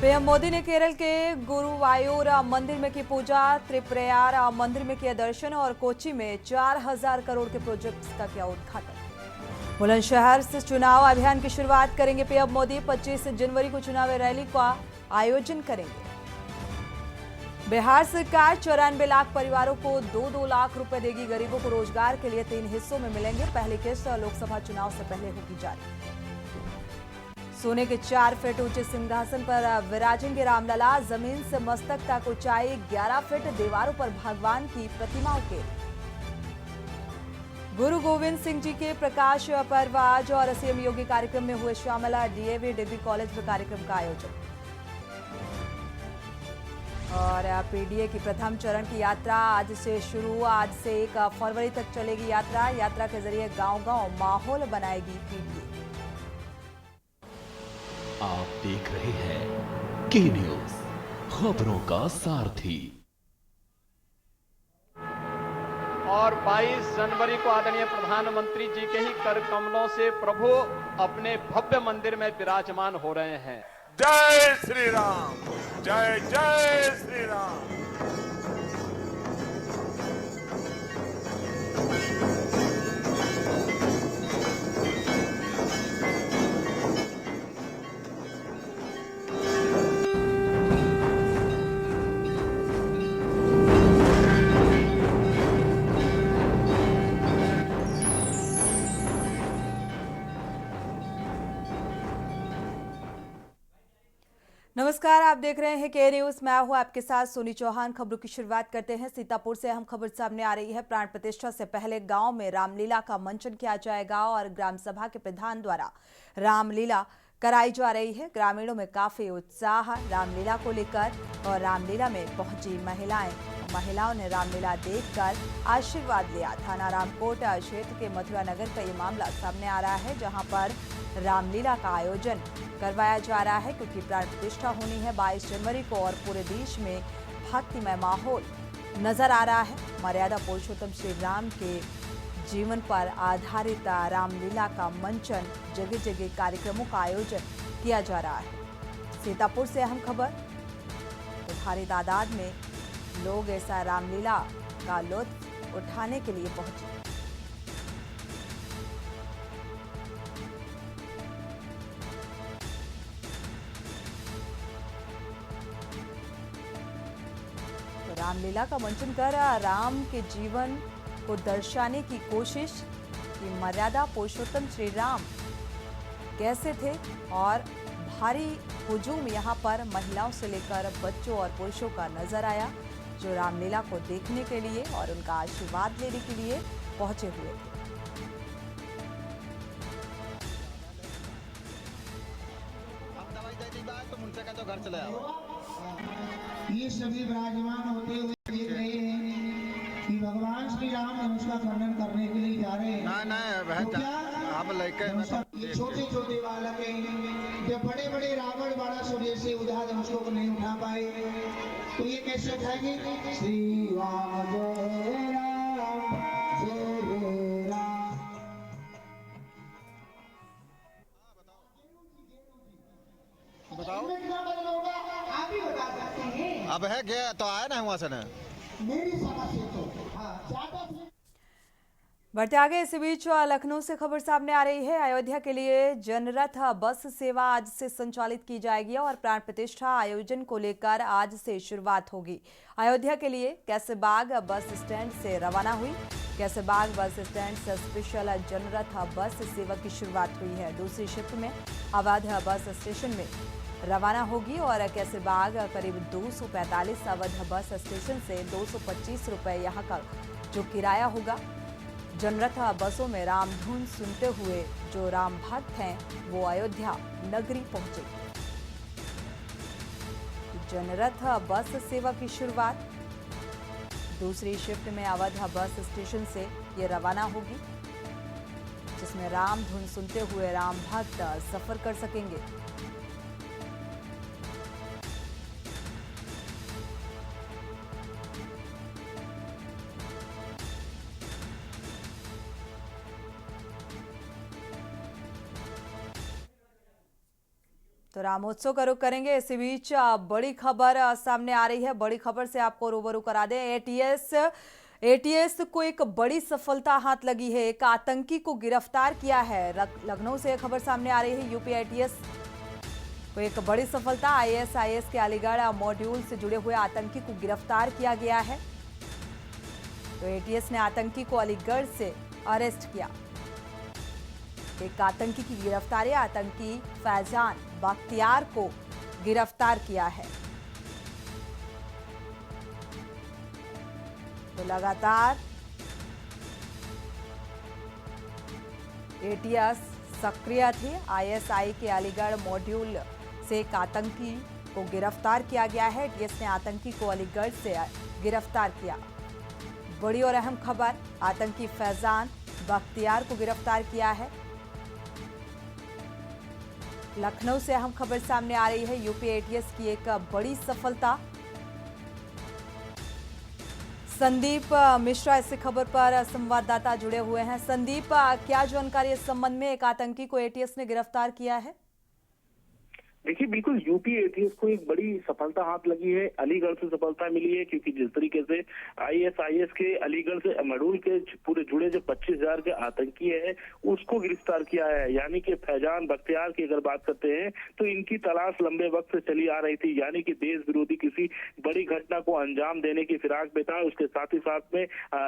PM Modi ने केरल के गुरुवायूर मंदिर में की पूजा, त्रिप्रयार मंदिर में किया दर्शन और कोच्चि में 4,000 करोड़ के प्रोजेक्ट्स का किया उद्घाटन। बुलंदशहर से चुनाव अभियान की शुरुआत करेंगे पीएम मोदी। 25 जनवरी को चुनावी रैली का आयोजन करेंगे। बिहार सरकार 94 लाख परिवारों को 2-2 लाख रुपए देगी। गरीबों को रोजगार के लिए 3 हिस्सों में मिलेंगे। पहली किस्त लोकसभा चुनाव से पहले होगी जारी। सोने के 4 फीट ऊंचे सिंहासन पर विराजेंगे रामलला। जमीन से मस्तक तक ऊंचाई 11 फीट। दीवारों पर भगवान की प्रतिमाओं के। गुरु गोविंद सिंह जी के प्रकाश पर्व आज और सीएम योगी कार्यक्रम में हुए शामिल। डीएवी डिग्री कॉलेज में कार्यक्रम का आयोजन। और पीडीए की प्रथम चरण की यात्रा आज से शुरू। आज से 1 फरवरी तक चलेगी यात्रा। यात्रा के जरिए गांव-गांव माहौल बनाएगी पीडीए। आप देख रहे हैं के न्यूज, खबरों का सारथी। और 22 जनवरी को आदरणीय प्रधानमंत्री जी के ही कर कमलों से प्रभु अपने भव्य मंदिर में विराजमान हो रहे हैं। जय श्री राम, जय जय श्री राम। नमस्कार, आप देख रहे हैं के न्यूज। मैं हूं आपके साथ सोनी चौहान। खबरों की शुरुआत करते हैं। सीतापुर से अहम खबर सामने आ रही है। प्राण प्रतिष्ठा से पहले गांव में रामलीला का मंचन किया जाएगा और ग्राम सभा के प्रधान द्वारा रामलीला कराई जा रही है। ग्रामीणों में काफी उत्साह रामलीला को लेकर और रामलीला में पहुंची महिलाओं ने रामलीला देखकर आशीर्वाद लिया। थाना रामकोट क्षेत्र के मथुरा नगर का ये मामला सामने आ रहा है, जहां पर रामलीला का आयोजन करवाया जा रहा है क्योंकि प्राण प्रतिष्ठा होनी है 22 जनवरी को और पूरे देश में भक्तिमय माहौल नजर आ रहा है। मर्यादा पुरुषोत्तम श्री राम के जीवन पर आधारित रामलीला का मंचन, जगह जगह कार्यक्रमों का आयोजन किया जा रहा है। सीतापुर से अहम खबर, तो भारी तादाद में लोग ऐसा रामलीला का लुत्फ उठाने के लिए पहुंचे। तो रामलीला का मंचन कर राम के जीवन को दर्शाने की कोशिश कि मर्यादा पुरुषोत्तम श्री राम कैसे थे और भारी हुजूम यहां पर महिलाओं से लेकर बच्चों और पुरुषों का नजर आया, जो रामलीला को देखने के लिए और उनका आशीर्वाद लेने के लिए पहुंचे हुए थे। तो घर चले आओ। ये सभी विराजमान होते हुए देख रहे हैं कि भगवान श्री राम उसका खंडन करने के लिए जा रहे हैं। तो क्या आप ये छोटे छोटे बालक हैं, जब बड़े बड़े रावण बड़ा सूर्य से उठा धनुषों को नहीं उठा पाए, तो ये कैसे उठाएंगे? श्री राम जय राम जय राम। बताओ, आप ही बता सकते हैं। अब है गया तो आया ना वहां से ना। मेरी समझ से तो ज्यादा बढ़ते आगे, इसी बीच लखनऊ से खबर सामने आ रही है। अयोध्या के लिए जनरथ बस सेवा आज से संचालित की जाएगी और प्राण प्रतिष्ठा आयोजन को लेकर आज से शुरुआत होगी। अयोध्या के लिए कैसेबाग बस स्टैंड से रवाना हुई। कैसेबाग बस स्टैंड से स्पेशल जनरथ बस सेवा की शुरुआत हुई है। दूसरी शिफ्ट में अवध बस स्टेशन में रवाना होगी और कैसेबाग करीब 245 अवध बस स्टेशन से 225 रुपए यहाँ का जो किराया होगा। जनरथ बसों में राम धुन सुनते हुए जो राम भक्त हैं वो अयोध्या नगरी पहुंचे। जनरथ बस सेवा की शुरुआत दूसरी शिफ्ट में अवध बस स्टेशन से ये रवाना होगी, जिसमें राम धुन सुनते हुए राम भक्त सफर कर सकेंगे। तो रामोत्सव का रुख करेंगे। इसी बीच बड़ी खबर सामने आ रही है। बड़ी खबर से आपको रूबरू करा दें। एटीएस को एक बड़ी सफलता हाथ लगी है। एक आतंकी को गिरफ्तार किया है। लखनऊ से खबर सामने आ रही है। यूपी एटीएस को एक बड़ी सफलता। आईएसआईएस के अलीगढ़ मॉड्यूल से जुड़े हुए आतंकी को गिरफ्तार किया गया है। तो एटीएस ने आतंकी को अलीगढ़ से अरेस्ट किया। एक आतंकी की गिरफ्तारी। आतंकी फैजान बख्तियार को गिरफ्तार किया है। तो लगातार एटीएस सक्रिय थी। आईएसआई के अलीगढ़ मॉड्यूल से एक आतंकी को गिरफ्तार किया गया है। एटीएस ने आतंकी को अलीगढ़ से गिरफ्तार किया। बड़ी और अहम खबर, आतंकी फैजान बख्तियार को गिरफ्तार किया है। लखनऊ से अहम खबर सामने आ रही है। यूपी एटीएस की एक बड़ी सफलता। संदीप मिश्रा इस खबर पर संवाददाता जुड़े हुए हैं। संदीप, क्या जानकारी इस संबंध में? एक आतंकी को एटीएस ने गिरफ्तार किया है। देखिए, बिल्कुल यूपी एटीएस को एक बड़ी सफलता हाथ लगी है। अलीगढ़ से सफलता मिली है, क्योंकि जिस तरीके से आईएसआईएस के अलीगढ़ से मॉड्यूल के पूरे जुड़े जो 25,000 के आतंकी है उसको गिरफ्तार किया है। यानी कि फैजान बख्तियार की अगर बात करते हैं तो इनकी तलाश लंबे वक्त से चली आ रही थी। यानी कि देश विरोधी किसी बड़ी घटना को अंजाम देने की फिराक में था। उसके साथ ही साथ में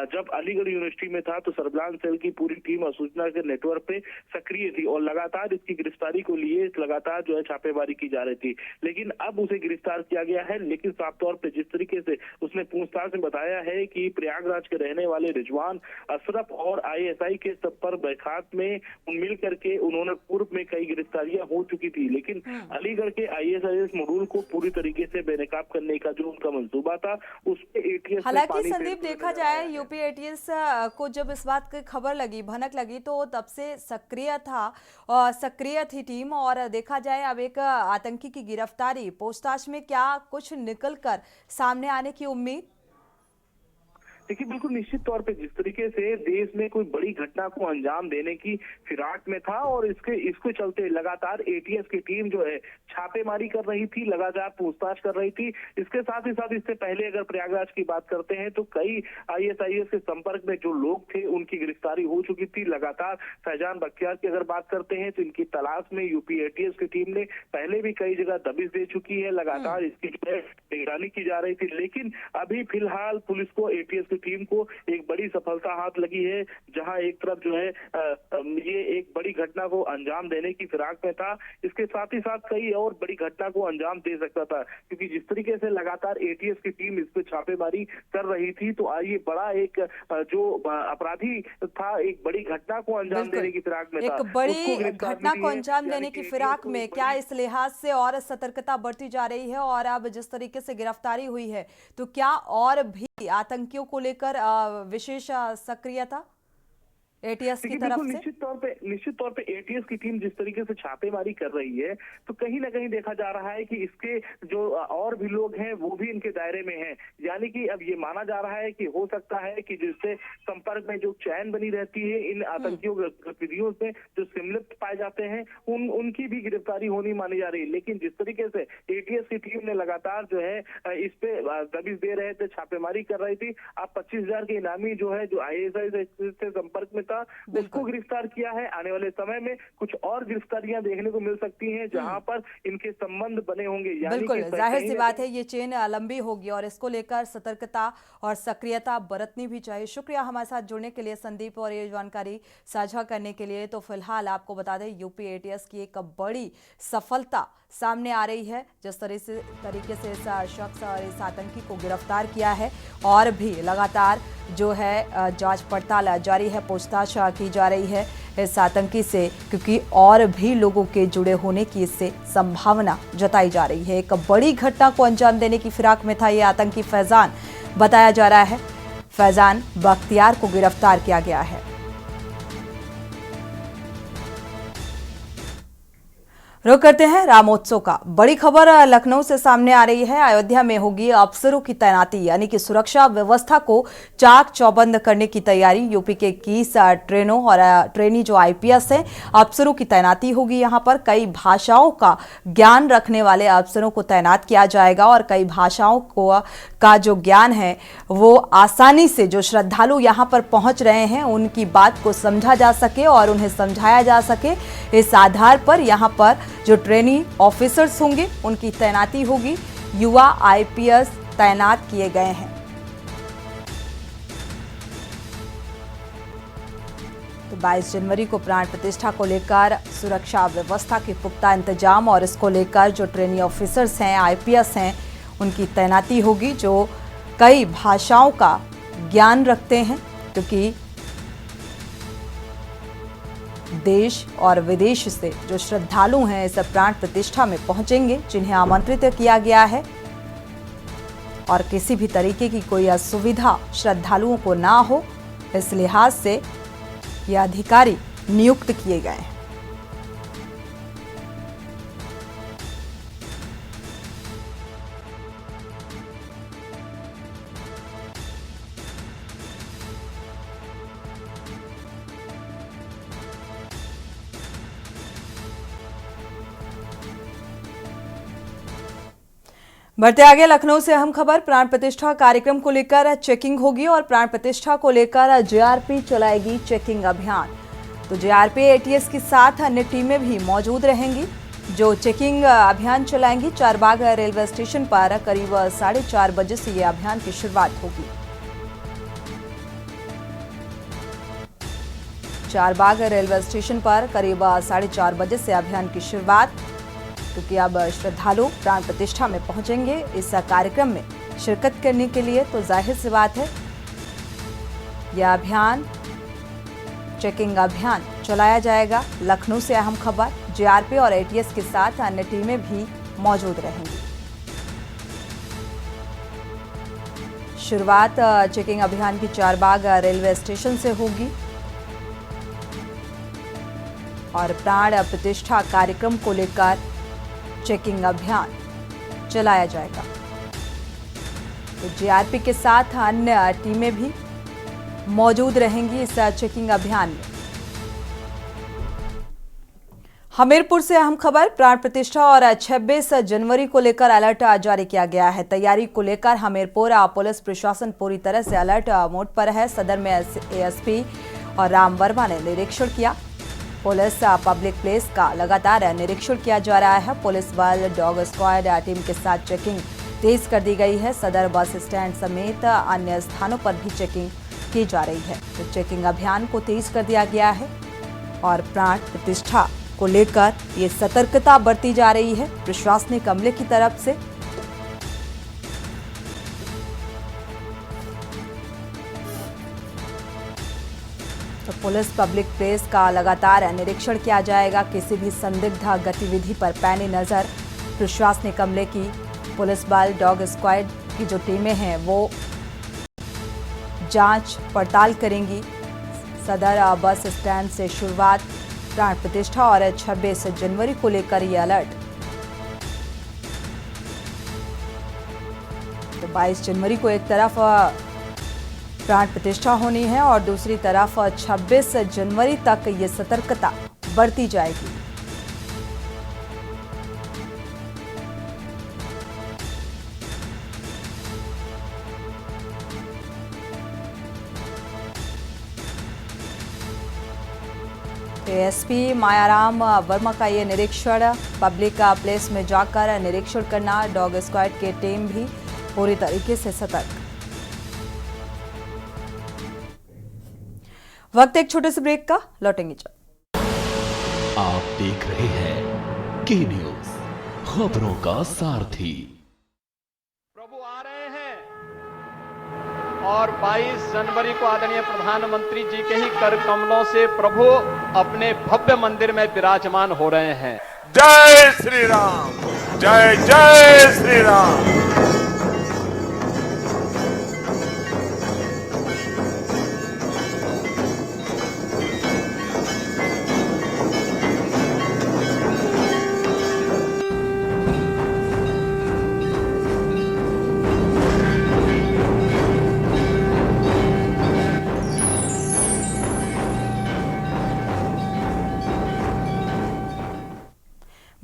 जब अलीगढ़ यूनिवर्सिटी में था तो सर्विलांस सेल की पूरी टीम सूचना के नेटवर्क पे सक्रिय थी और लगातार इसकी गिरफ्तारी को लिए लगातार जो है छापेमारी की जा रही थी। लेकिन अब उसे गिरफ्तार किया गया है। लेकिन साफ तौर पे जिस तरीके से उसने पूछताछ में बताया है कि प्रयागराज के रहने वाले रिजवान अशरफ और आईएसआई के सब पर बैखात में मिल करके उन्होंने पूर्व में कई गिरफ्तारियां हो चुकी थी। लेकिन अलीगढ़ के आईएसआईएस मॉड्यूल को पूरी तरीके से बेनकाब करने का जो उनका मंसूबा था उस पे एटीएस। हालांकि संदीप, देखा जाए यूपी एटीएस को जब इस बात की खबर लगी, भनक लगी, तो तब से सक्रिय थी टीम। और देखा जाए अब एक आतंकी की गिरफ्तारी, पूछताछ में क्या कुछ निकलकर सामने आने की उम्मीद? देखिए, बिल्कुल निश्चित तौर पे जिस तरीके से देश में कोई बड़ी घटना को अंजाम देने की फिराक में था और इसके चलते लगातार एटीएस की टीम जो है छापेमारी कर रही थी, लगातार पूछताछ कर रही थी। इसके साथ ही साथ इससे पहले अगर प्रयागराज की बात करते हैं तो कई आईएसआईएस के संपर्क में जो लोग थे उनकी गिरफ्तारी हो चुकी थी। लगातार फैजान बख्तियार की अगर बात करते हैं तो इनकी तलाश में यूपी एटीएस की टीम ने पहले भी कई जगह दबिश दे चुकी है। लगातार इसकी निगरानी की जा रही थी। लेकिन अभी फिलहाल पुलिस को एटीएस टीम को एक बड़ी सफलता हाथ लगी है, जहां एक तरफ जो है ये एक बड़ी घटना को अंजाम देने की फिराक में था। इसके साथ ही साथ कई और बड़ी घटना को अंजाम दे सकता था, क्योंकि जिस तरीके से लगातार एटीएस की टीम इस पे छापेमारी कर रही थी तो ये बड़ा एक जो अपराधी था एक बड़ी घटना को अंजाम देने की फिराक में था। एक बड़ी घटना को अंजाम देने की फिराक में क्या इस लिहाज से और सतर्कता बरती जा रही है? और अब जिस तरीके से गिरफ्तारी हुई है तो क्या और भी आतंकियों को लेकर विशेष सक्रियता एटीएस की तरफ से? निश्चित तौर पे एटीएस की टीम जिस तरीके से छापेमारी कर रही है तो कहीं ना कहीं देखा जा रहा है कि इसके जो और भी लोग हैं वो भी इनके दायरे में हैं। यानी कि अब ये माना जा रहा है कि हो सकता है कि जिससे संपर्क में जो चैन बनी रहती है इन आतंकियों गतिविधियों से जो संलिप्त पाए जाते हैं उनकी भी गिरफ्तारी होनी मानी जा रही है। लेकिन जिस तरीके से एटीएस की टीम ने लगातार जो है इस पे दबिश दे रहे थे, छापेमारी कर रही थी। अब 25,000 के इनामी जो है जो आईएसआई से संपर्क में उसको गिरफ्तार किया है। आने वाले समय में कुछ और गिरफ्तारियां देखने को मिल सकती हैं जहां पर इनके संबंध बने होंगे। बिल्कुल जाहिर सी बात है ये चेन लंबी होगी और इसको लेकर सतर्कता और सक्रियता बरतनी भी चाहिए। शुक्रिया हमारे साथ जुड़ने के लिए संदीप और ये जानकारी साझा करने के लिए। तो फिलहाल आपको बता दें यूपी एटीएस की एक बड़ी सफलता सामने आ रही है। जिस तरीके से इस शख्स और इस आतंकी को गिरफ्तार किया है और भी लगातार जो है जांच पड़ताल जारी है, पूछताछ की जा रही है इस आतंकी से, क्योंकि और भी लोगों के जुड़े होने की इससे संभावना जताई जा रही है। एक बड़ी घटना को अंजाम देने की फिराक में था ये आतंकी फैजान, बताया जा रहा है। फैजान बख्तियार को गिरफ्तार किया गया है। रुक करते हैं रामोत्सव का। बड़ी खबर लखनऊ से सामने आ रही है। अयोध्या में होगी अफसरों की तैनाती, यानी कि सुरक्षा व्यवस्था को चाक चौबंद करने की तैयारी। यूपी के 21 ट्रेनों और ट्रेनी जो आईपीएस हैं, अफसरों की तैनाती होगी। यहाँ पर कई भाषाओं का ज्ञान रखने वाले अफसरों को तैनात किया जाएगा और कई भाषाओं का जो ज्ञान है वो आसानी से जो श्रद्धालु यहाँ पर पहुंच रहे हैं उनकी बात को समझा जा सके और उन्हें समझाया जा सके। इस आधार पर यहाँ पर जो ट्रेनी ऑफिसर्स होंगे उनकी तैनाती होगी। युवा आईपीएस तैनात किए गए हैं। तो 22 जनवरी को प्राण प्रतिष्ठा को लेकर सुरक्षा व्यवस्था के पुख्ता इंतजाम और इसको लेकर जो ट्रेनी ऑफिसर्स हैं, आईपीएस हैं, उनकी तैनाती होगी जो कई भाषाओं का ज्ञान रखते हैं, क्योंकि देश और विदेश से जो श्रद्धालु हैं इस प्राण प्रतिष्ठा में पहुंचेंगे, जिन्हें आमंत्रित किया गया है और किसी भी तरीके की कोई असुविधा श्रद्धालुओं को ना हो, इस लिहाज से ये अधिकारी नियुक्त किए गए हैं। बढ़ते आगे लखनऊ से अहम खबर। प्राण प्रतिष्ठा कार्यक्रम को लेकर चेकिंग होगी और प्राण प्रतिष्ठा को लेकर जेआरपी चलाएगी चेकिंग अभियान। तो जेआरपी एटीएस के साथ अन्य टीमें भी मौजूद रहेंगी जो चेकिंग अभियान चलाएंगी। चारबाग रेलवे स्टेशन पर करीब 4:30 बजे से ये अभियान की शुरुआत होगी। चारबाग रेलवे स्टेशन पर करीब 4:30 बजे से अभियान की शुरुआत, क्योंकि अब श्रद्धालु प्राण प्रतिष्ठा में पहुंचेंगे इस कार्यक्रम में शिरकत करने के लिए। तो जाहिर सी बात है यह अभियान, चेकिंग अभियान चलाया जाएगा। लखनऊ से अहम खबर। जेआरपी और एटीएस के साथ अन्य टीमें भी मौजूद रहेंगी। शुरुआत चेकिंग अभियान की चारबाग रेलवे स्टेशन से होगी और प्राण प्रतिष्ठा कार्यक्रम को लेकर चेकिंग अभियान चलाया जाएगा। तो जेआरपी के साथ अन्य टीमें भी मौजूद रहेंगी इस चेकिंग अभियान में। हमीरपुर से अहम खबर। प्राण प्रतिष्ठा और 26 जनवरी को लेकर अलर्ट जारी किया गया है। तैयारी को लेकर हमीरपुर पुलिस प्रशासन पूरी तरह से अलर्ट मोड पर है। सदर में एएसपी और राम वर्मा ने निरीक्षण किया। पुलिस पब्लिक प्लेस का लगातार निरीक्षण किया जा रहा है। पुलिस बल, डॉग स्क्वाड टीम के साथ चेकिंग तेज कर दी गई है। सदर बस स्टैंड समेत अन्य स्थानों पर भी चेकिंग की जा रही है। तो चेकिंग अभियान को तेज कर दिया गया है और प्राण प्रतिष्ठा को लेकर ये सतर्कता बरती जा रही है प्रशासनिक अमले की तरफ से। तो पुलिस पब्लिक प्लेस का लगातार निरीक्षण किया जाएगा। किसी भी संदिग्ध गतिविधि पर पैनी नजर प्रशासनिक अमले की पुलिस बल, डॉग स्क्वाड की जो टीमें हैं वो जांच पड़ताल करेंगी। सदर बस स्टैंड से शुरुआत प्राण प्रतिष्ठा और 26 जनवरी को लेकर ये अलर्ट। तो 22 जनवरी को एक तरफ प्राण प्रतिष्ठा होनी है और दूसरी तरफ 26 जनवरी तक ये सतर्कता बरती जाएगी। एएसपी मायाराम वर्मा का ये निरीक्षण, पब्लिक प्लेस में जाकर निरीक्षण करना। डॉग स्क्वाड की टीम भी पूरी तरीके से सतर्क। वक्त एक छोटे से ब्रेक का, लौटेंगे जब। आप देख रहे हैं के न्यूज, खबरों का सारथी। प्रभु आ रहे हैं और 22 जनवरी को आदरणीय प्रधानमंत्री जी के ही कर कमलों से प्रभु अपने भव्य मंदिर में विराजमान हो रहे हैं। जय श्री राम, जय जय श्री राम।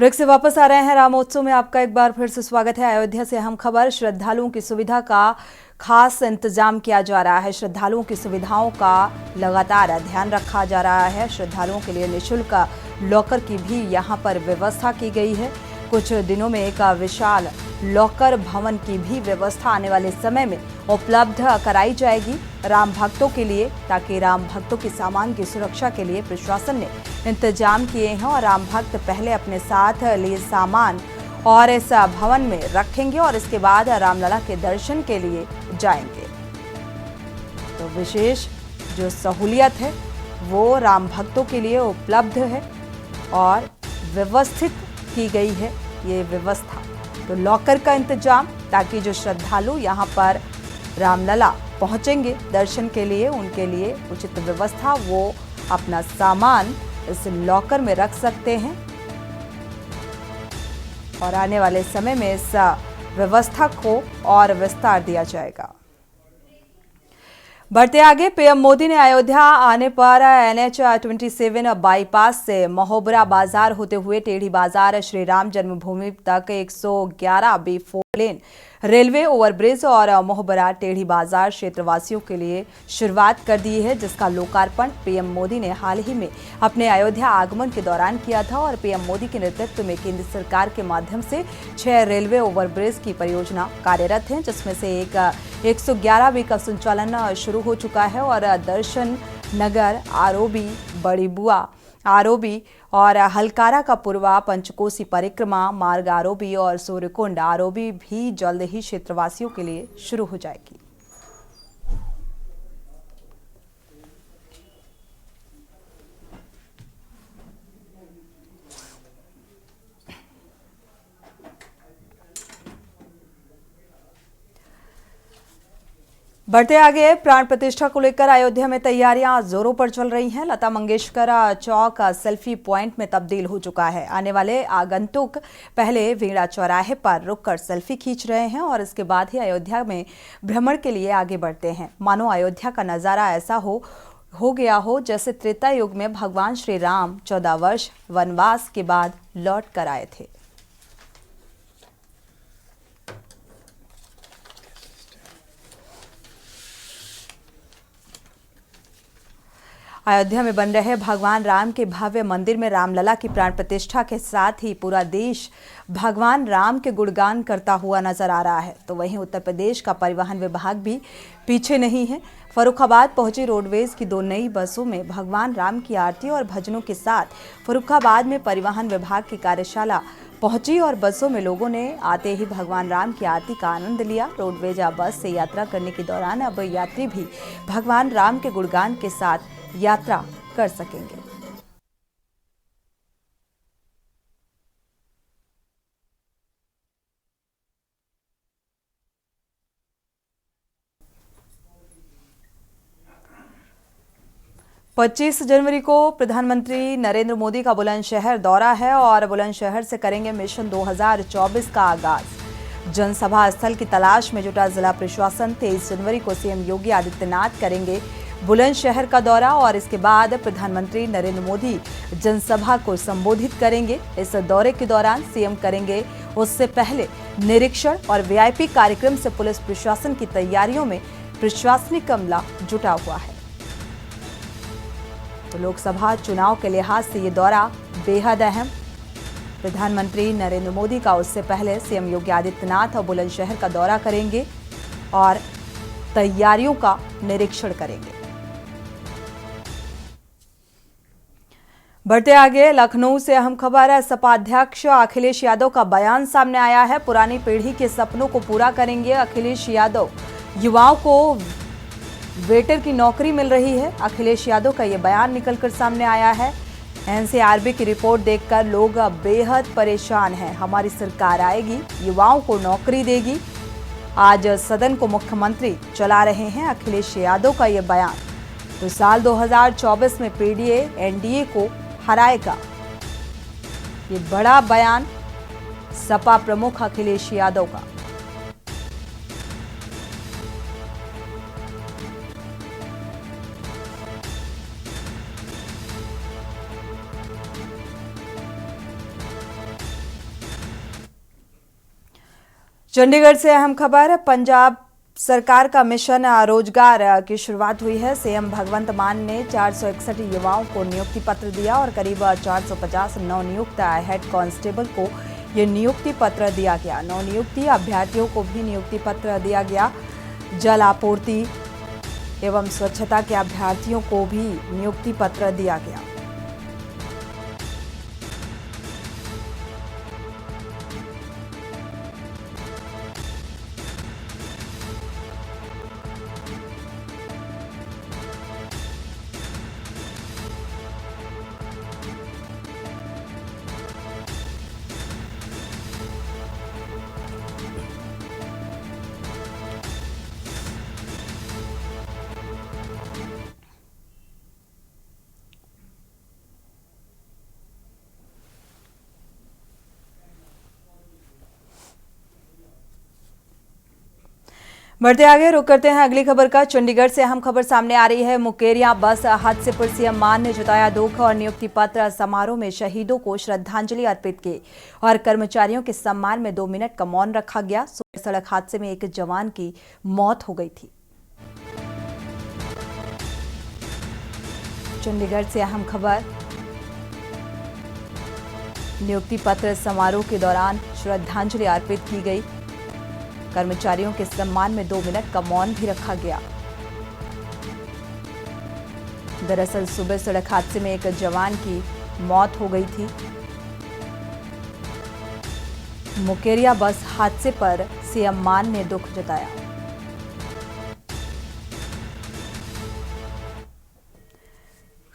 ब्रेक से वापस आ रहे हैं। रामोत्सव में आपका एक बार फिर से स्वागत है। अयोध्या से अहम खबर, श्रद्धालुओं की सुविधा का खास इंतजाम किया जा रहा है। श्रद्धालुओं की सुविधाओं का लगातार ध्यान रखा जा रहा है। श्रद्धालुओं के लिए निःशुल्क लॉकर की भी यहां पर व्यवस्था की गई है। कुछ दिनों में एक विशाल लॉकर भवन की भी व्यवस्था आने वाले समय में उपलब्ध कराई जाएगी राम भक्तों के लिए, ताकि राम भक्तों के सामान की सुरक्षा के लिए प्रशासन ने इंतजाम किए हैं और राम भक्त पहले अपने साथ लिए सामान और इस भवन में रखेंगे और इसके बाद रामलला के दर्शन के लिए जाएंगे। तो विशेष जो सहूलियत है वो राम भक्तों के लिए उपलब्ध है और व्यवस्थित की गई है ये व्यवस्था। तो लॉकर का इंतजाम, ताकि जो श्रद्धालु यहाँ पर रामलला पहुंचेंगे दर्शन के लिए, उनके लिए उचित व्यवस्था, वो अपना सामान इस लॉकर में रख सकते हैं और आने वाले समय में इस व्यवस्था को और विस्तार दिया जाएगा। बढ़ते आगे, पीएम मोदी ने अयोध्या आने पर NH-27 बाईपास से महोबरा बाजार होते हुए टेढ़ी बाजार श्री राम जन्मभूमि तक 111B 4 लेन रेलवे ओवरब्रिज और मोहबरा टेढ़ी बाजार क्षेत्रवासियों के लिए शुरुआत कर दी है, जिसका लोकार्पण पीएम मोदी ने हाल ही में अपने अयोध्या आगमन के दौरान किया था। और पीएम मोदी के नेतृत्व में केंद्र सरकार के माध्यम से 6 रेलवे ओवरब्रिज की परियोजना कार्यरत है, जिसमें से एक 111B का संचालन शुरू हो चुका है और दर्शन नगर, आरोबी, बड़ी बुआ आरोबी और हलकारा का पूर्वा पंचकोसी परिक्रमा मार्ग आरोबी और सूर्यकुंड आरोबी भी जल्द ही क्षेत्रवासियों के लिए शुरू हो जाएगी। बढ़ते आगे, प्राण प्रतिष्ठा को लेकर अयोध्या में तैयारियां जोरों पर चल रही हैं। लता मंगेशकर चौक सेल्फी पॉइंट में तब्दील हो चुका है। आने वाले आगंतुक पहले वीणा चौराहे पर रुककर सेल्फी खींच रहे हैं और इसके बाद ही अयोध्या में भ्रमण के लिए आगे बढ़ते हैं। मानो अयोध्या का नजारा ऐसा हो गया हो जैसे त्रेता युग में भगवान श्री राम 14 वर्ष वनवास के बाद लौट कर आए थे। अयोध्या में बन रहे भगवान राम के भव्य मंदिर में रामलला की प्राण प्रतिष्ठा के साथ ही पूरा देश भगवान राम के गुणगान करता हुआ नजर आ रहा है। तो वहीं उत्तर प्रदेश का परिवहन विभाग भी पीछे नहीं है। फर्रुखाबाद पहुंची रोडवेज की 2 नई बसों में भगवान राम की आरती और भजनों के साथ फर्रुखाबाद में परिवहन विभाग की कार्यशाला पहुंची और बसों में लोगों ने आते ही भगवान राम की आरती का आनंद लिया। रोडवेज बस से यात्रा करने के दौरान अब यात्री भी भगवान राम के गुणगान के साथ यात्रा कर सकेंगे। पच्चीस जनवरी को प्रधानमंत्री नरेंद्र मोदी का बुलंदशहर दौरा है और बुलंदशहर से करेंगे मिशन 2024 का आगाज। जनसभा स्थल की तलाश में जुटा जिला प्रशासन 23 जनवरी को सीएम योगी आदित्यनाथ करेंगे बुलंदशहर का दौरा और इसके बाद प्रधानमंत्री नरेंद्र मोदी जनसभा को संबोधित करेंगे। इस दौरे के दौरान सीएम करेंगे उससे पहले निरीक्षण और वीआईपी कार्यक्रम से पुलिस प्रशासन की तैयारियों में प्रशासनिक अमला जुटा हुआ है। तो लोकसभा चुनाव के लिहाज से ये दौरा बेहद अहम। प्रधानमंत्री नरेंद्र मोदी का उससे पहले सीएम योगी आदित्यनाथ और बुलंदशहर का दौरा करेंगे और तैयारियों का निरीक्षण करेंगे। बढ़ते आगे, लखनऊ से अहम खबर है। सपा अध्यक्ष अखिलेश यादव का बयान सामने आया है। पुरानी पीढ़ी के सपनों को पूरा करेंगे अखिलेश यादव। युवाओं को वेटर की नौकरी मिल रही है। अखिलेश यादव का यह बयान निकलकर सामने आया है। एनसीआरबी की रिपोर्ट देखकर लोग बेहद परेशान हैं। हमारी सरकार आएगी, युवाओं को नौकरी देगी। आज सदन को मुख्यमंत्री चला रहे हैं अखिलेश यादव का यह बयान। तो साल 2024 में पीडीए एनडीए को हराएगा, ये बड़ा बयान सपा प्रमुख अखिलेश यादव का। चंडीगढ़ से अहम खबर। पंजाब सरकार का मिशन रोजगार की शुरुआत हुई है। सीएम भगवंत मान ने 461 युवाओं को नियुक्ति पत्र दिया और करीब 450 नवनियुक्त हेड कांस्टेबल को ये नियुक्ति पत्र दिया गया। नवनियुक्ति अभ्यर्थियों को भी नियुक्ति पत्र दिया गया। जल आपूर्ति एवं स्वच्छता के अभ्यर्थियों को भी नियुक्ति पत्र दिया गया। बढ़ते आगे रुक करते हैं अगली खबर का। चंडीगढ़ से अहम खबर सामने आ रही है। मुकेरिया बस हादसे पर सीएम मान ने जताया दुख और नियुक्ति पत्र समारोह में शहीदों को श्रद्धांजलि अर्पित की और कर्मचारियों के सम्मान में 2 मिनट का मौन रखा गया। सड़क हादसे में एक जवान की मौत हो गई थी। चंडीगढ़ से अहम खबर। नियुक्ति पत्र समारोह के दौरान श्रद्धांजलि अर्पित की गई। कर्मचारियों के सम्मान में 2 मिनट का मौन भी रखा गया। दरअसल सुबह सड़क हादसे में एक जवान की मौत हो गई थी। मुकेरिया बस हादसे पर सीएम मान ने दुख जताया।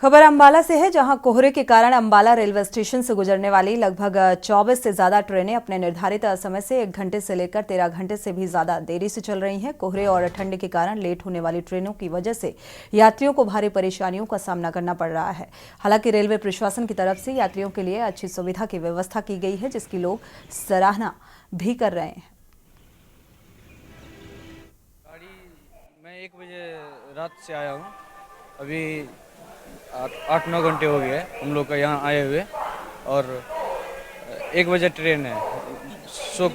खबर अंबाला से है, जहां कोहरे के कारण अंबाला रेलवे स्टेशन से गुजरने वाली लगभग 24 से ज्यादा ट्रेनें अपने निर्धारित समय से 1 घंटे से लेकर 13 घंटे से भी ज्यादा देरी से चल रही हैं। कोहरे और ठंड के कारण लेट होने वाली ट्रेनों की वजह से यात्रियों को भारी परेशानियों का सामना करना पड़ रहा है। हालांकि रेलवे प्रशासन की तरफ से यात्रियों के लिए अच्छी सुविधा की व्यवस्था की गई है, जिसकी लोग सराहना भी कर रहे हैं। मैं 1 बजे रात से आया हूँ। अभी 8-9 घंटे हो गए हम लोग का यहाँ आए हुए और 1 बजे ट्रेन है। सो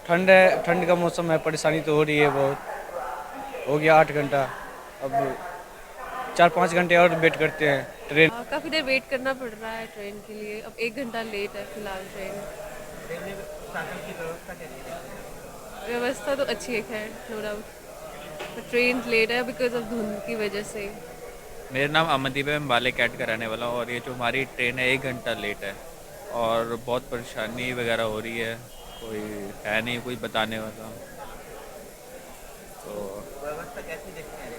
ठंड का मौसम है, परेशानी तो हो रही है बहुत। हो गया 8 घंटा, अब 4-5 घंटे और वेट करते हैं ट्रेन। काफ़ी देर वेट करना पड़ रहा है ट्रेन के लिए। अब 1 घंटा लेट है फिलहाल ट्रेन। व्यवस्था तो अच्छी है, खैर नो डाउट। ट्रेन लेट है बिकॉज ऑफ धुंध की वजह से। मेरा नाम अमनदीप है, मैं बाले कैट का रहने वाला हूँ और ये जो हमारी ट्रेन है 1 घंटा लेट है और बहुत परेशानी वगैरह हो रही है। कोई है नहीं कोई बताने वाला। तो व्यवस्था कैसी देखते हैं?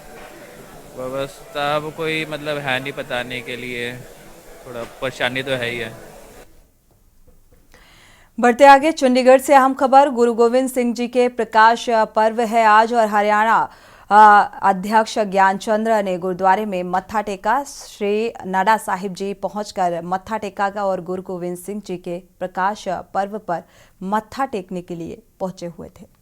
व्यवस्था अब कोई मतलब है नहीं बताने के लिए, थोड़ा परेशानी तो है ही है। बढ़ते आगे चंडीगढ़ से अहम खबर। गुरु गोविंद सिंह जी के प्रकाश पर्व है आज और हरियाणा अध्यक्ष ज्ञानचंद्र ने गुरुद्वारे में मत्था टेका। श्री नाडा साहिब जी पहुंचकर मत्था टेका और गुरु गोविंद सिंह जी के प्रकाश पर्व पर मत्था टेकने के लिए पहुंचे हुए थे।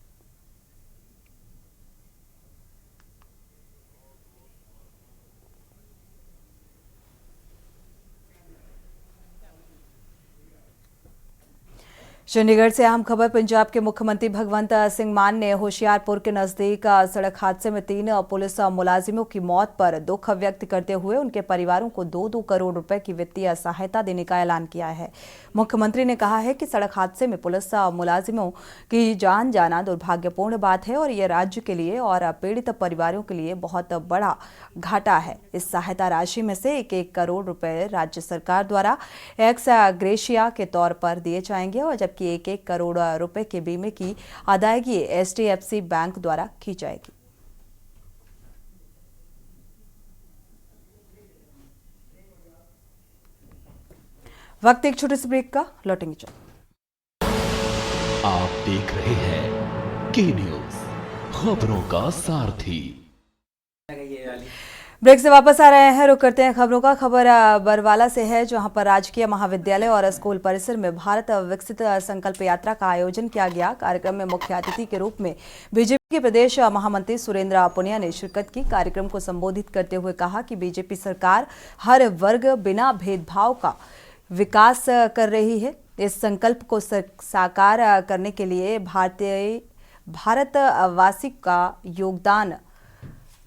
चंडीगढ़ से अहम खबर। पंजाब के मुख्यमंत्री भगवंत सिंह मान ने होशियारपुर के नजदीक सड़क हादसे में 3 पुलिस मुलाजिमों की मौत पर दुख व्यक्त करते हुए उनके परिवारों को 2-2 करोड़ रुपए की वित्तीय सहायता देने का ऐलान किया है। मुख्यमंत्री ने कहा है कि सड़क हादसे में पुलिस मुलाजिमों की जान जाना दुर्भाग्यपूर्ण बात है और यह राज्य के लिए और पीड़ित परिवारों के लिए बहुत बड़ा घाटा है। इस सहायता राशि में से 1-1 करोड़ रुपए राज्य सरकार द्वारा एक्स ग्रेशिया के तौर पर दिए जाएंगे और जबकि 1-1 करोड़ रुपए के बीमे की अदायगी HDFC बैंक द्वारा की जाएगी। वक्त एक छोटे से ब्रेक का, लौटेंगे जल्द। आप देख रहे हैं के न्यूज, खबरों का सारथी। ब्रेक से वापस आ रहे हैं, रुक करते हैं खबरों का। खबर बरवाला से है, जहां पर राजकीय महाविद्यालय और स्कूल परिसर में भारत विकसित संकल्प यात्रा का आयोजन किया गया। कार्यक्रम में मुख्य अतिथि के रूप में बीजेपी के प्रदेश महामंत्री सुरेंद्र पुनिया ने शिरकत की। कार्यक्रम को संबोधित करते हुए कहा कि बीजेपी सरकार हर वर्ग बिना भेदभाव का विकास कर रही है। इस संकल्प को साकार करने के लिए भारतवासी का योगदान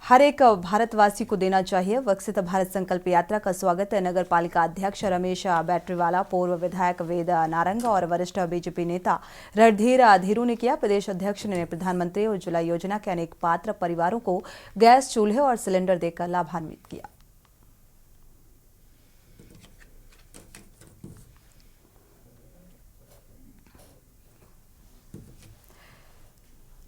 हर एक भारतवासी को देना चाहिए। विकसित भारत संकल्प यात्रा का स्वागत नगर पालिका अध्यक्ष रमेश बैटरीवाला, पूर्व विधायक वेद नारंग और वरिष्ठ बीजेपी नेता रणधीर धीरू ने किया। प्रदेश अध्यक्ष ने प्रधानमंत्री उज्ज्वला योजना के अनेक पात्र परिवारों को गैस चूल्हे और सिलेंडर देकर लाभान्वित किया।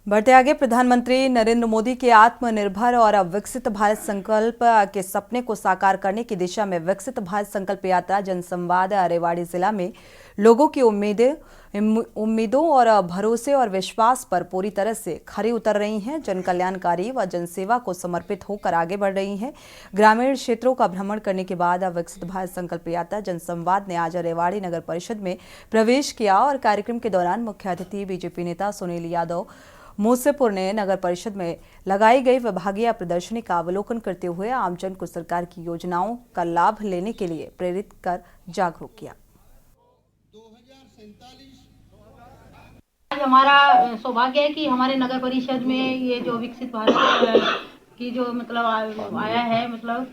बढ़ते आगे, प्रधानमंत्री नरेंद्र मोदी के आत्मनिर्भर और विकसित भारत संकल्प के सपने को साकार करने की दिशा में विकसित भारत संकल्प यात्रा जनसंवाद रेवाड़ी जिला में लोगों की उम्मीदों और भरोसे और विश्वास पर पूरी तरह से खरी उतर रही हैं। जन कल्याणकारी व जनसेवा को समर्पित होकर आगे बढ़ रही हैं। ग्रामीण क्षेत्रों का भ्रमण करने के बाद विकसित भारत संकल्प यात्रा जनसंवाद ने आज रेवाड़ी नगर परिषद में प्रवेश किया और कार्यक्रम के दौरान मुख्य अतिथि बीजेपी नेता सुनील यादव मूसेपुर ने नगर परिषद में लगाई गई विभागीय प्रदर्शनी का अवलोकन करते हुए आमजन को सरकार की योजनाओं का लाभ लेने के लिए प्रेरित कर जागरूक किया। हमारा सौभाग्य है कि हमारे नगर परिषद में ये जो विकसित भारत की जो मतलब आया है, मतलब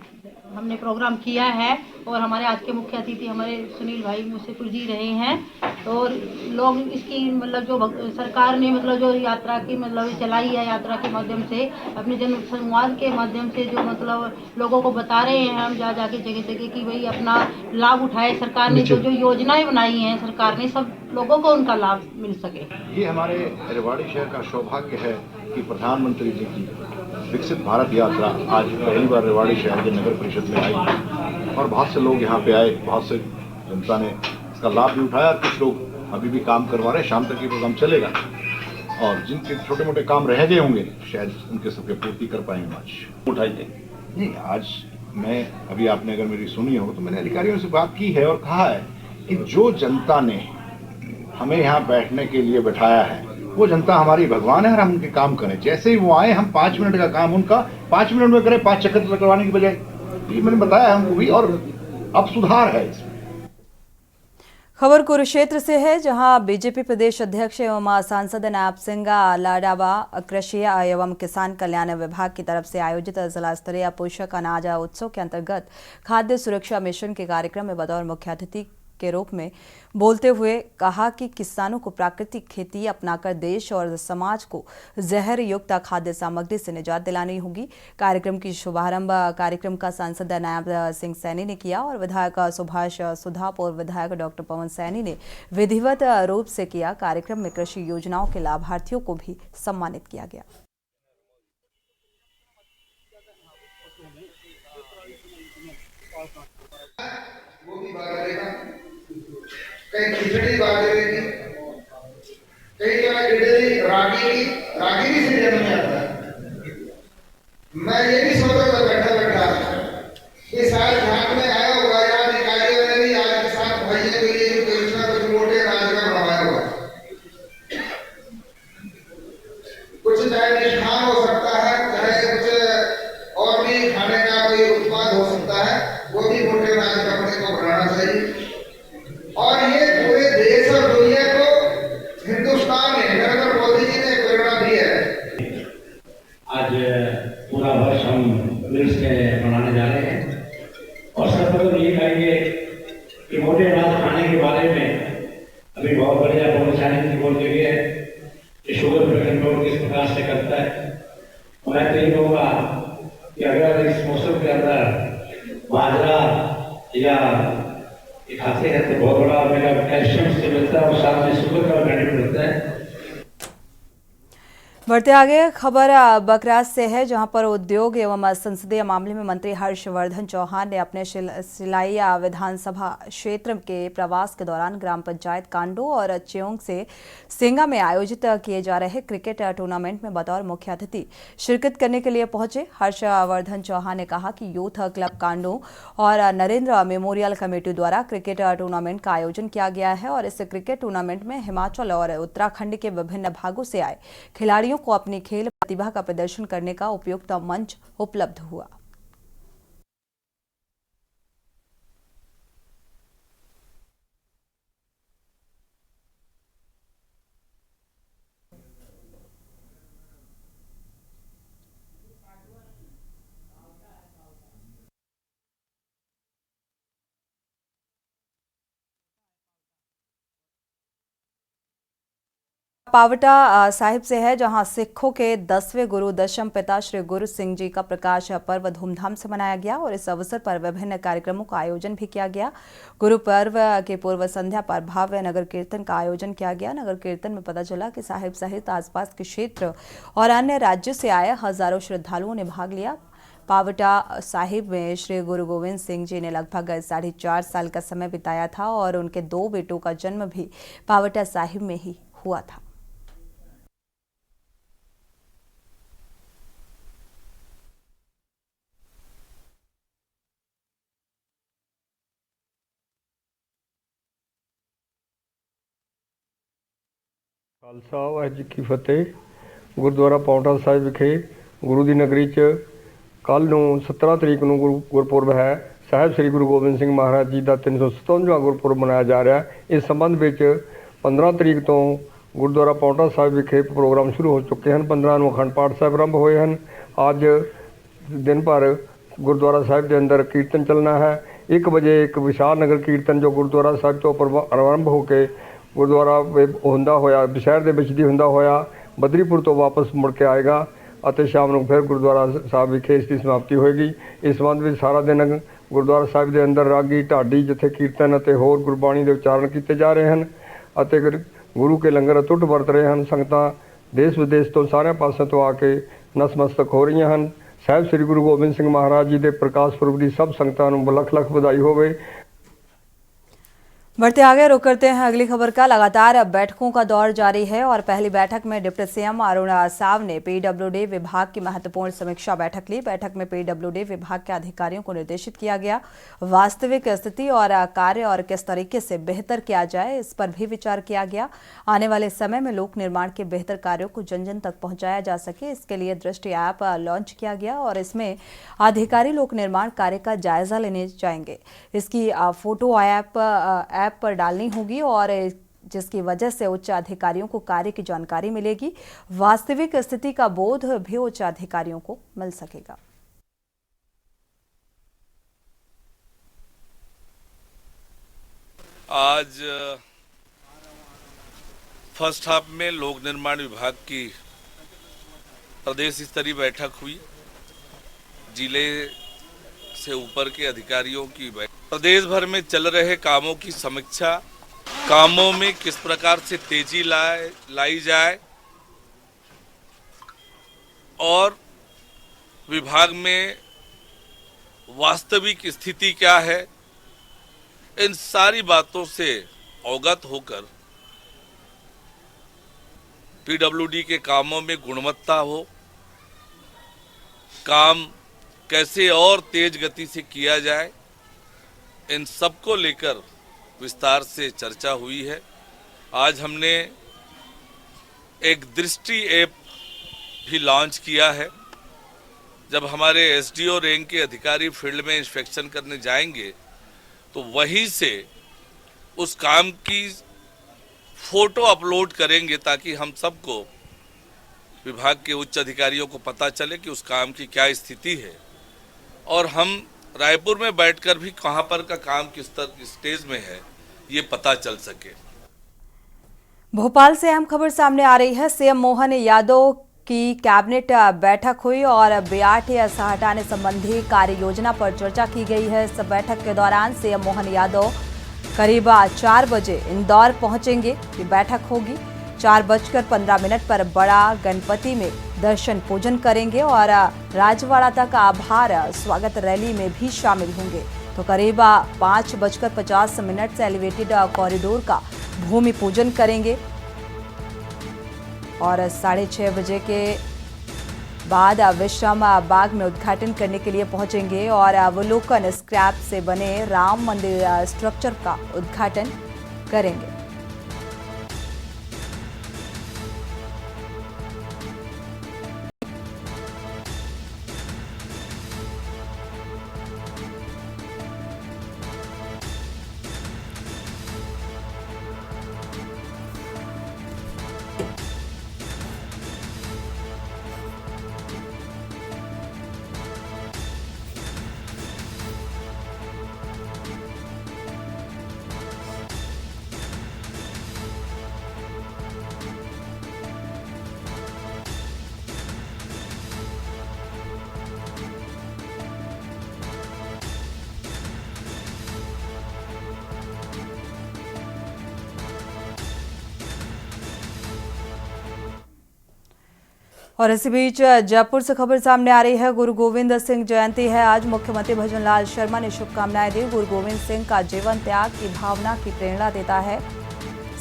हमने प्रोग्राम किया है और हमारे आज के मुख्य अतिथि हमारे सुनील भाई मूसेपुर जी रहे हैं और लोग इसकी मतलब जो सरकार ने मतलब जो यात्रा की मतलब चलाई है, यात्रा के माध्यम से अपने जन संवाद के माध्यम से जो मतलब लोगों को बता रहे हैं हम जा जाके जगह जगह कि भाई अपना लाभ उठाए। सरकार ने जो योजनाएं बनाई हैं सरकार ने, सब लोगों को उनका लाभ मिल सके। ये हमारे रेवाड़ी शहर का सौभाग्य है कि प्रधानमंत्री जी की विकसित भारत यात्रा आज पहली बार रेवाड़ी शहर के नगर परिषद में आई और बहुत से लोग यहाँ पे आए, बहुत से जनता ने इसका लाभ भी उठाया। कुछ लोग अभी भी काम करवा रहे हैं, शाम तक ये प्रोग्राम चलेगा और जिनके छोटे मोटे काम रह गए होंगे शायद उनके सबके पूर्ति कर पाएंगे। आज उठाइए नहीं, आज मैं अभी आपने अगर मेरी सुनी हो तो मैंने अधिकारियों से बात की है और कहा है कि जो जनता ने हमें यहाँ बैठने के लिए बैठाया है वो जनता हमारी भगवान है और हम उनके काम करें। जैसे ही वो आए हम 5 मिनट का काम उनका 5 मिनट में करें, 5 चक्कर लगवाने की बजाय। ये मैंने बताया हमको भी और अब सुधार है इसमें। खबर कुरुक्षेत्र से है, जहां बीजेपी प्रदेश अध्यक्ष एवं सांसद नायब सिंह लाडावा कृषि एवं किसान कल्याण विभाग की तरफ से आयोजित जिला स्तरीय पोषक अनाज उत्सव के अंतर्गत खाद्य सुरक्षा मिशन के कार्यक्रम में बतौर मुख्य अतिथि के रूप में बोलते हुए कहा कि किसानों को प्राकृतिक खेती अपनाकर देश और समाज को जहर युक्त खाद्य सामग्री से निजात दिलानी होगी। कार्यक्रम की शुभारंभ कार्यक्रम का सांसद नायब सिंह सैनी ने किया और विधायक सुभाष सुधा, पूर्व विधायक डॉक्टर पवन सैनी ने विधिवत रूप से किया। कार्यक्रम में कृषि योजनाओं के लाभार्थियों को भी सम्मानित किया गया। कहीं खिचड़ी बाजरे की, कई जगह इडली रागी भी सीजन में आता है। मैं ये भी सोच रहा बैठा कि शायद ध्यान में आया होगा या अधिकारियों ने भी आज के साथ भाइयों के लिए कुछ ना कुछ मोटे अनाज का बनवाया हुआ, कुछ चाहे मिष्ठान हो सकता है, चाहे कुछ और भी खाने का कोई उत्पाद हो सकता है, वो भी मोटे अनाज का अपने को बनाना चाहिए। और ये पूरे देश और दुनिया को हिंदुस्तान ने नरेंद्र मोदी जी ने प्रेरणा दी है। आज पूरा वर्ष हम मिलके मनाने जा रहे हैं और सर्वप्रथम ये कहेंगे कि मोटे अनाज खाने के बारे में अभी बहुत बढ़िया पवन सैनी जी बोल के है कि शुगर कंट्रोल किस प्रकार से करता है। मैं तो ये कहूँगा कि अगर इस मौसम के अंदर बाजरा या खाते हैं तो बहुत बड़ा मेरा कैल्शियम से मिलता है और साथ में शुगर का बेनिफिट मिलता है। बढ़ते आगे, खबर बकराज से है, जहां पर उद्योग एवं संसदीय मामले में मंत्री हर्षवर्धन चौहान ने अपने सिलाई विधानसभा क्षेत्र के प्रवास के दौरान ग्राम पंचायत कांडो और चेयोंग से सेंगा में आयोजित किए जा रहे क्रिकेट टूर्नामेंट में बतौर मुख्य अतिथि शिरकत करने के लिए पहुंचे। हर्षवर्धन चौहान ने कहा कि यूथ क्लब कांडो और नरेंद्र मेमोरियल कमेटी द्वारा क्रिकेट टूर्नामेंट का आयोजन किया गया है और इस क्रिकेट टूर्नामेंट में हिमाचल और उत्तराखंड के विभिन्न भागों से आए खिलाड़ियों को अपनी खेल प्रतिभा का प्रदर्शन करने का उपयुक्त मंच उपलब्ध हुआ। पावटा साहिब से है, जहां सिखों के 10वें गुरु दशम पिता श्री गुरु सिंह जी का प्रकाश पर्व धूमधाम से मनाया गया और इस अवसर पर विभिन्न कार्यक्रमों का आयोजन भी किया गया। गुरु पर्व के पूर्व संध्या पर भव्य नगर कीर्तन का आयोजन किया गया। नगर कीर्तन में पता चला कि साहिब सहित आसपास के क्षेत्र और अन्य राज्यों से आए हजारों श्रद्धालुओं ने भाग लिया। पावटा साहिब में श्री गुरु गोविंद सिंह जी ने लगभग 4.5 साल का समय बिताया था और उनके 2 बेटों का जन्म भी पावटा साहिब में ही हुआ था। खालसा वाहिगुरू जी की फतेह। गुरुद्वारा पावटा साहिब विखे गुरु की नगरी च कल 17 तरीक ਨੂੰ गुरपुरब है। साहिब श्री गुरु गोबिंद सिंह महाराज जी का 357वां गुरपुरब मनाया जा रहा है। इस संबंध में 15 तरीक तो गुरुद्वारा पावटा साहिब विखे प्रोग्राम शुरू हो चुके हैं। 15 ਨੂੰ अखंड पाठ साहिब आरंभ हुए हैं। अज दिन भर गुरुद्वारा साहिब के अंदर कीर्तन चलना है। 1 बजे एक विशाल नगर कीर्तन जो गुरुद्वारा साहिब तो आरंभ होकर गुरुद्वारा होंदा होया शहर के विच दी होंदा होया बदरीपुर तो वापस मुड़ के आएगा और शाम को फिर गुरुद्वारा साहिब विखे इसकी समाप्ति होएगी। इस संबंध में सारा दिन गुरुद्वारा साहिब के अंदर रागी ढाडी जिथे कीर्तन और होर गुरबाणी के उच्चारण किए जा रहे हैं। गुरु के लंगर अटुट वरत रहे हैं। संगतां देश विदेश तो सारे पासों तो आके नतमस्तक हो रही हैं। साहिब श्री गुरु गोबिंद सिंह महाराज जी के प्रकाश पुरब की सब संगतां नूं लख लख बधाई होवे। बढ़ते आगे रुक करते हैं अगली खबर का। लगातार बैठकों का दौर जारी है और पहली बैठक में डिप्टी सीएम अरुण साव ने पीडब्ल्यूडी विभाग की महत्वपूर्ण समीक्षा बैठक ली। बैठक में पीडब्ल्यूडी विभाग के अधिकारियों को निर्देशित किया गया वास्तविक स्थिति और कार्य और किस तरीके से बेहतर किया जाए, इस पर भी विचार किया गया। आने वाले समय में लोक निर्माण के बेहतर कार्यों को जन जन तक पहुंचाया जा सके, इसके लिए दृष्टि ऐप लॉन्च किया गया और इसमें अधिकारी लोक निर्माण कार्य का जायजा लेने जाएंगे। इसकी फोटो ऐप पर डालनी होगी और जिसकी वजह से उच्च अधिकारियों को कार्य की जानकारी मिलेगी। वास्तविक स्थिति का बोध भी उच्च अधिकारियों को मिल सकेगा। आज फर्स्ट हाफ में लोक निर्माण विभाग की प्रदेश स्तरीय बैठक हुई। जिले से ऊपर के अधिकारियों की प्रदेश भर में चल रहे कामों की समीक्षा, कामों में किस प्रकार से तेजी लाई जाए और विभाग में वास्तविक स्थिति क्या है, इन सारी बातों से अवगत होकर पीडब्ल्यूडी के कामों में गुणवत्ता हो, काम कैसे और तेज गति से किया जाए, इन सब को लेकर विस्तार से चर्चा हुई है। आज हमने एक दृष्टि ऐप भी लॉन्च किया है। जब हमारे एसडीओ रैंक के अधिकारी फील्ड में इंस्पेक्शन करने जाएंगे तो वहीं से उस काम की फोटो अपलोड करेंगे ताकि हम सबको, विभाग के उच्च अधिकारियों को पता चले कि उस काम की क्या स्थिति है और हम रायपुर में बैठकर भी कहां पर का काम किस स्टेज में है ये पता चल सके। भोपाल से अहम खबर सामने आ रही है। सीएम मोहन यादव की कैबिनेट बैठक हुई और बीआरटीएस हटाने संबंधी कार्य योजना पर चर्चा की गई है। इस बैठक के दौरान सीएम मोहन यादव करीब 4 बजे इंदौर पहुंचेंगे। ये बैठक होगी 4:15 पर बड़ा गणपति में दर्शन पूजन करेंगे और राजवाड़ा तक आभार स्वागत रैली में भी शामिल होंगे। तो करीब 5:50 से एलिवेटेड कॉरिडोर का भूमि पूजन करेंगे और 6:30 बजे के बाद विश्राम बाग में उद्घाटन करने के लिए पहुंचेंगे और अवलोकन स्क्रैप से बने राम मंदिर स्ट्रक्चर का उद्घाटन करेंगे। और इसी बीच जयपुर से खबर सामने आ रही है। गुरु गोविंद सिंह जयंती है आज। मुख्यमंत्री भजनलाल शर्मा ने शुभकामनाएं दी। गुरु गोविंद सिंह का जीवन त्याग की भावना की प्रेरणा देता है,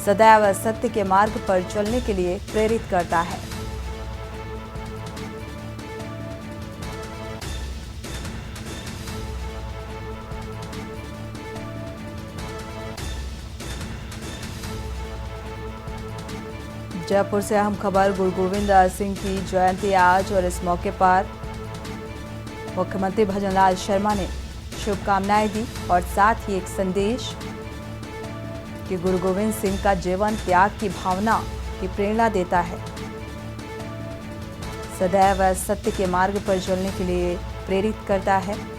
सदैव सत्य के मार्ग पर चलने के लिए प्रेरित करता है। जयपुर से अहम खबर, गुरु गोविंद सिंह की जयंती आज और इस मौके पर मुख्यमंत्री भजनलाल शर्मा ने शुभकामनाएं दी और साथ ही एक संदेश कि गुरु गोविंद सिंह का जीवन त्याग की भावना की प्रेरणा देता है, सदैव सत्य के मार्ग पर चलने के लिए प्रेरित करता है।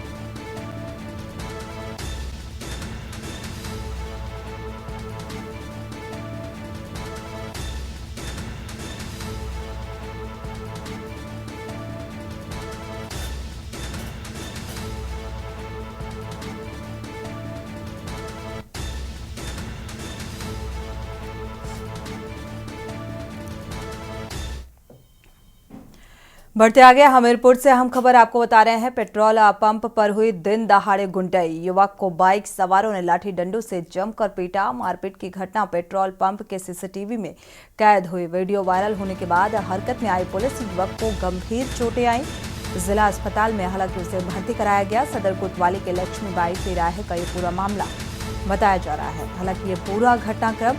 बढ़ते आगे हमीरपुर से हम खबर आपको बता रहे हैं। पेट्रोल पंप पर हुई दिन दहाड़े गुंडाई। युवक को बाइक सवारों ने लाठी डंडों से जमकर पीटा। मारपीट की घटना पेट्रोल पंप के सीसीटीवी में कैद हुई। वीडियो वायरल होने के बाद हरकत में आई पुलिस। युवक को गंभीर चोटें आई। जिला अस्पताल में हालांकि उसे भर्ती कराया गया। सदर कोतवाली के लक्ष्मीबाई तिराहे का ये पूरा मामला बताया जा रहा है। हालांकि ये पूरा घटनाक्रम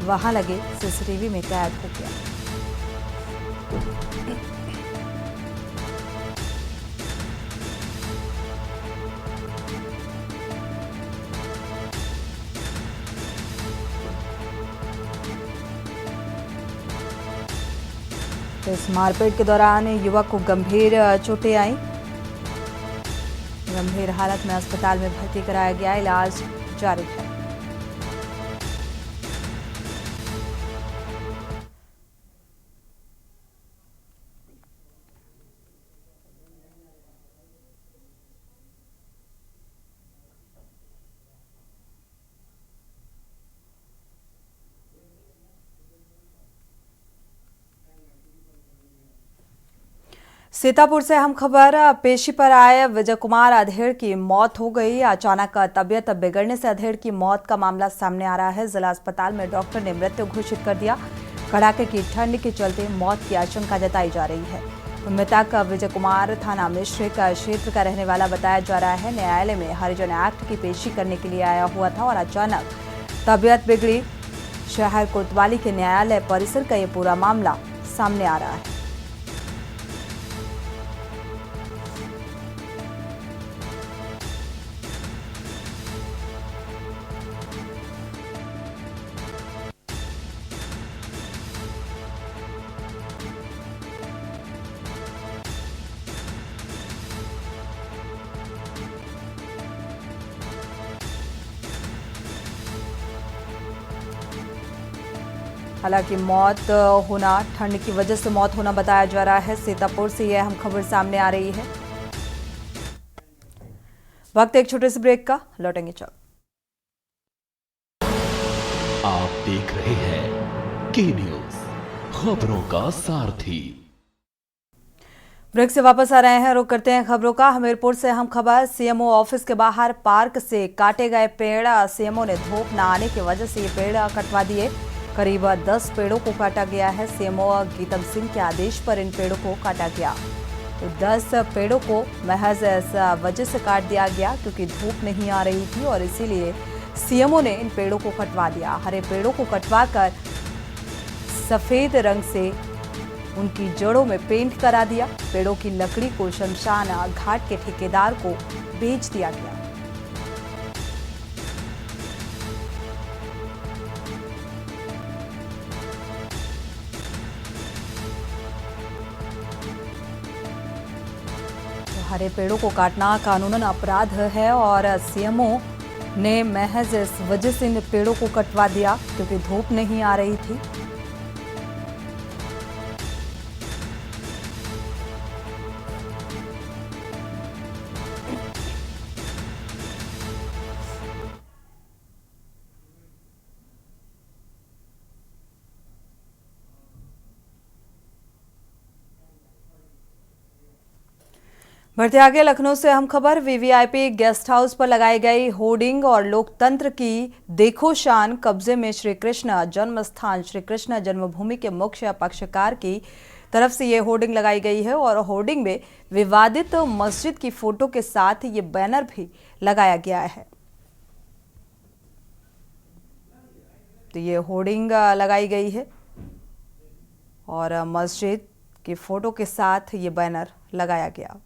वहां लगे सीसीटीवी में कैद हो गया। इस मारपीट के दौरान युवक को गंभीर चोटें आई। गंभीर हालत में अस्पताल में भर्ती कराया गया। इलाज जारी है। सीतापुर से हम खबर, पेशी पर आए विजय कुमार अधेड़ की मौत हो गई। अचानक तबीयत बिगड़ने से अधेड़ की मौत का मामला सामने आ रहा है। जिला अस्पताल में डॉक्टर ने मृत्यु घोषित कर दिया। कड़ाके की ठंड के चलते मौत की आशंका जताई जा रही है। मृतक विजय कुमार थाना मिश्रिक क्षेत्र का रहने वाला बताया जा रहा है। न्यायालय में हरिजन एक्ट की पेशी करने के लिए आया हुआ था और अचानक तबीयत बिगड़ी। शहर कोतवाली के न्यायालय परिसर का ये पूरा मामला सामने आ रहा है। हालांकि मौत होना, ठंड की वजह से मौत होना बताया जा रहा है। सीतापुर से यह अहम खबर सामने आ रही है। वक्त एक छोटे से ब्रेक का, लौटेंगे चल। आप देख रहे हैं के न्यूज, खबरों का सारथी। ब्रेक से वापस आ रहे हैं। रुक करते हैं खबरों का। हमीरपुर से हम खबर, सीएमओ ऑफिस के बाहर पार्क से काटे गए पेड़। सीएमओ ने धूप न आने की वजह से ये पेड़ कटवा दिए। करीब 10 पेड़ों को काटा गया है। सीएमओ गीतम सिंह के आदेश पर इन पेड़ों को काटा गया। तो 10 पेड़ों को महज इस वजह से काट दिया गया क्योंकि धूप नहीं आ रही थी और इसीलिए सीएमओ ने इन पेड़ों को कटवा दिया। हरे पेड़ों को कटवाकर सफेद रंग से उनकी जड़ों में पेंट करा दिया। पेड़ों की लकड़ी को शमशान घाट के ठेकेदार को बेच दिया गया। हरे पेड़ों को काटना कानूनन अपराध है और सीएमओ ने महज इस वजह से इन पेड़ों को कटवा दिया क्योंकि धूप नहीं आ रही थी। बढ़ते आगे लखनऊ से अहम खबर। वीवीआईपी गेस्ट हाउस पर लगाई गई होर्डिंग और लोकतंत्र की देखो शान, कब्जे में श्री कृष्ण जन्म स्थान श्री कृष्ण जन्मभूमि के मुख्य पक्षकार की तरफ से ये होर्डिंग लगाई गई है और होर्डिंग में विवादित मस्जिद की फोटो के साथ ये बैनर भी लगाया गया है। तो ये होर्डिंग लगाई गई है और मस्जिद की फोटो के साथ ये बैनर लगाया गया।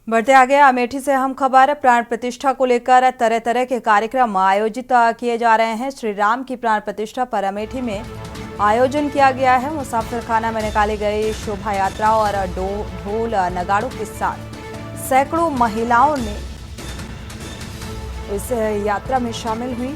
बढ़ते आगे अमेठी से हम खबर। प्राण प्रतिष्ठा को लेकर तरह तरह के कार्यक्रम आयोजित किए जा रहे हैं। श्री राम की प्राण प्रतिष्ठा पर अमेठी में आयोजन किया गया है। मुसाफिर खाना में निकाली गई शोभा यात्रा और ढोल नगाड़ों के साथ सैकड़ों महिलाओं ने इस यात्रा में शामिल हुई।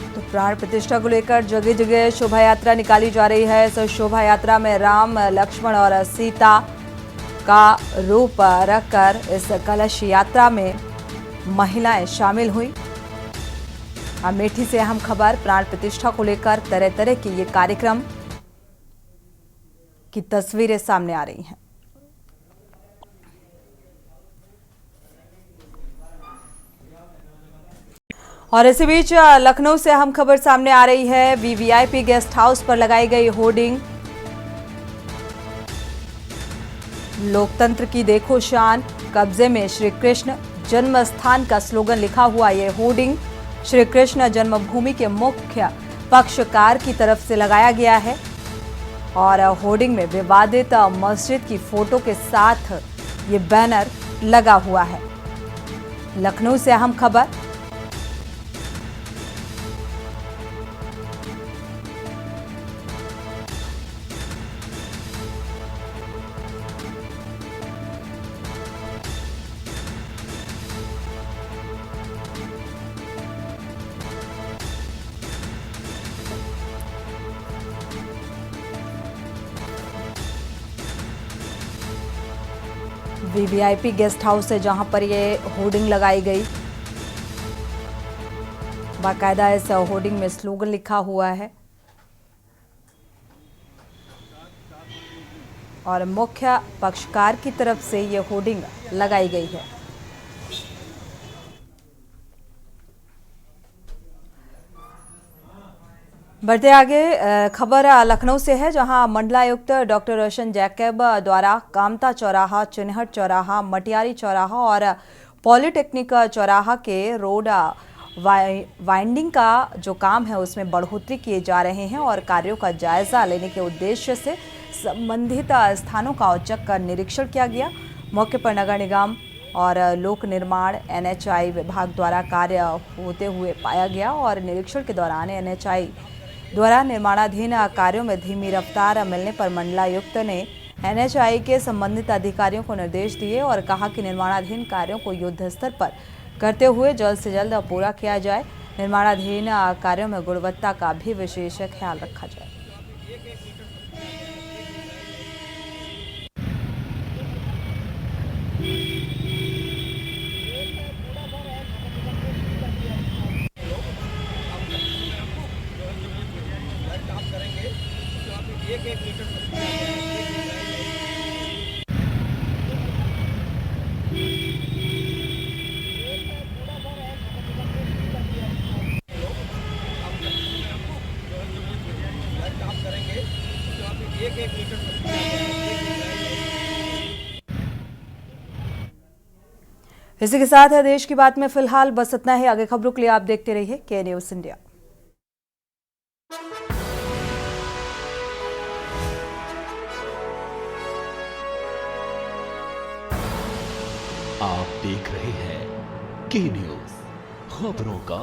तो प्राण प्रतिष्ठा को लेकर जगह जगह शोभा यात्रा निकाली जा रही है। इस शोभा यात्रा में राम, लक्ष्मण और सीता का रूप रखकर इस कलश यात्रा में महिलाएं शामिल हुई। अमेठी से अहम खबर। प्राण प्रतिष्ठा को लेकर तरह तरह के ये कार्यक्रम की तस्वीरें सामने आ रही हैं। और इसी बीच लखनऊ से अहम खबर सामने आ रही है। वीवीआईपी गेस्ट हाउस पर लगाई गई होर्डिंग, लोकतंत्र की देखो शान, कब्जे में श्री कृष्ण जन्म स्थान का स्लोगन लिखा हुआ ये होर्डिंग श्री कृष्ण जन्मभूमि के मुख्य पक्षकार की तरफ से लगाया गया है और होर्डिंग में विवादित मस्जिद की फोटो के साथ ये बैनर लगा हुआ है। लखनऊ से अहम खबर। वीवीआईपी गेस्ट हाउस है जहां पर ये होर्डिंग लगाई गई। बाकायदा इस होर्डिंग में स्लोगन लिखा हुआ है और मुख्य पक्षकार की तरफ से ये होर्डिंग लगाई गई है। बढ़ते आगे खबर लखनऊ से है जहां मंडलायुक्त डॉक्टर रोशन जैकब द्वारा कामता चौराहा, चिन्हट चौराहा, मटियारी चौराहा और पॉलिटेक्निक चौराहा के रोड वाइंडिंग का जो काम है उसमें बढ़ोतरी किए जा रहे हैं और कार्यों का जायजा लेने के उद्देश्य से संबंधित स्थानों का औचक निरीक्षण किया गया। मौके पर नगर निगम और लोक निर्माण NHI विभाग द्वारा कार्य होते हुए पाया गया और निरीक्षण के दौरान NHI द्वारा निर्माणाधीन कार्यों में धीमी रफ्तार मिलने पर मंडलायुक्त ने NHI के संबंधित अधिकारियों को निर्देश दिए और कहा कि निर्माणाधीन कार्यों को युद्ध स्तर पर करते हुए जल्द से जल्द पूरा किया जाए। निर्माणाधीन कार्यों में गुणवत्ता का भी विशेष ख्याल रखा जाए। इसी के साथ है देश की बात में फिलहाल बस इतना ही। आगे खबरों के लिए आप देखते रहिए के न्यूज़ इंडिया। देख रहे हैं के न्यूज, खबरों का